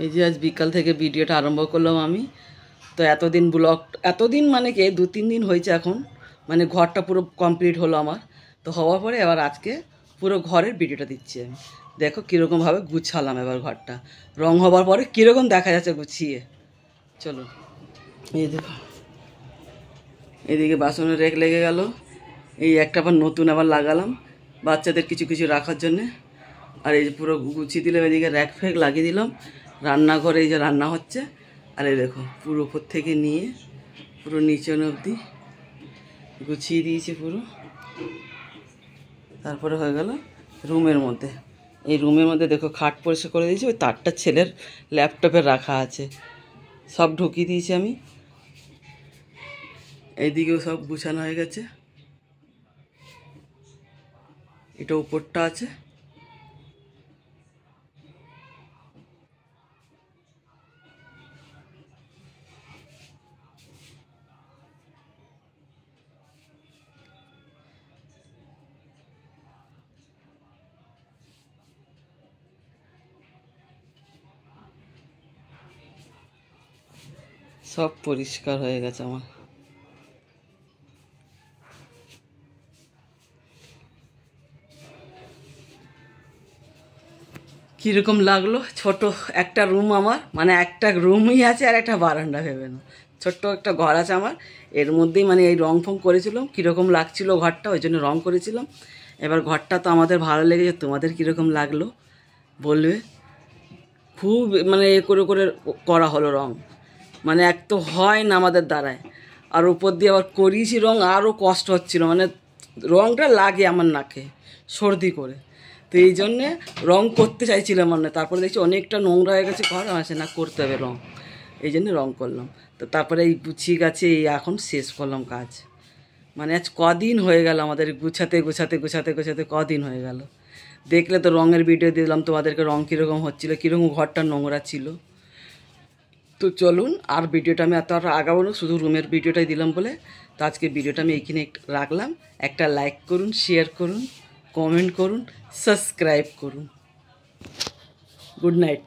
এই যে আজ বিকাল থেকে ভিডিওটা আরম্ভ করলাম আমি। তো এতদিন মানে কি 2-3 দিন হয়েছে এখন, মানে ঘরটা পুরো কমপ্লিট হলো আমার। তো হওয়ার পরে এবার আজকে পুরো ঘরের ভিডিওটা দিচ্ছি আমি। দেখো কীরকমভাবে গুছালাম এবার ঘরটা, রং হবার পরে কীরকম দেখা যাচ্ছে গুছিয়ে। চলো এই দেখো, এদিকে বাসনের রেক লেগে গেল, এই একটা আবার নতুন আবার লাগালাম বাচ্চাদের কিছু কিছু রাখার জন্যে। আর এই যে পুরো গুছিয়ে দিলাম, এদিকে র্যাক ফ্যাক লাগিয়ে দিলাম। রান্নাঘরে এই যে রান্না হচ্ছে, আর এই দেখো পুরো উপর থেকে নিয়ে পুরো নিচে অবধি গুছিয়ে দিয়েছি পুরো। তারপরে হয়ে গেল রুমের মধ্যে, এই রুমের মধ্যে দেখো খাট পরিষ্কার করে দিয়েছি, ওই তারটা ছেলের ল্যাপটপে রাখা আছে, সব ঢুকিয়ে দিয়েছি আমি। এইদিকেও সব গুছানো হয়ে গেছে, এটা উপরটা আছে। সব পরিষ্কার হয়ে গেছে আমার। কীরকম লাগলো? ছোট একটা রুম আমার, মানে একটা রুমই আছে আর একটা বারান্দা, ভেবে না, ছোট্ট একটা ঘর আছে আমার। এর মধ্যেই মানে এই রং ফং করেছিলাম, কীরকম লাগছিল ঘরটা, ওই জন্য রং করেছিলাম। এবার ঘরটা তো আমাদের ভালো লেগেছে, তোমাদের কীরকম লাগলো বলবে। খুব মানে এ করে করে করা হলো রং, মানে এক তো হয় না আমাদের দ্বারায়, আর উপর দিয়ে আবার করিয়েছি রং, আরও কষ্ট হচ্ছিলো, মানে রংটা লাগে আমার নাকে সর্দি করে। তো এই জন্যে রং করতে চাইছিলাম না, তারপরে দেখছি অনেকটা নোংরা হয়ে গেছে ঘর, আছে না করতে হবে রং, এই জন্যে রং করলাম। তো তারপরে এই গুছিয়ে গেছে, এই এখন শেষ করলাম কাজ। মানে আজ কদিন হয়ে গেল আমাদের গুছাতে গুছাতে গুছাতে গুছাতে কদিন হয়ে গেল। দেখলে তো রঙের ভিডিও দিলাম তোমাদেরকে, রং কীরকম হচ্ছিলো, কীরকম ঘরটা নোংরা ছিল। তো চলুন, আর ভিডিওটা আমি এত আর আগাবো না, শুধু রুমের ভিডিওটাই দিলাম বলে। তো আজকে ভিডিওটা আমি এইখানে রাখলাম। একটা লাইক করুন, শেয়ার করুন, কমেন্ট করুন, সাবস্ক্রাইব করুন। Good night.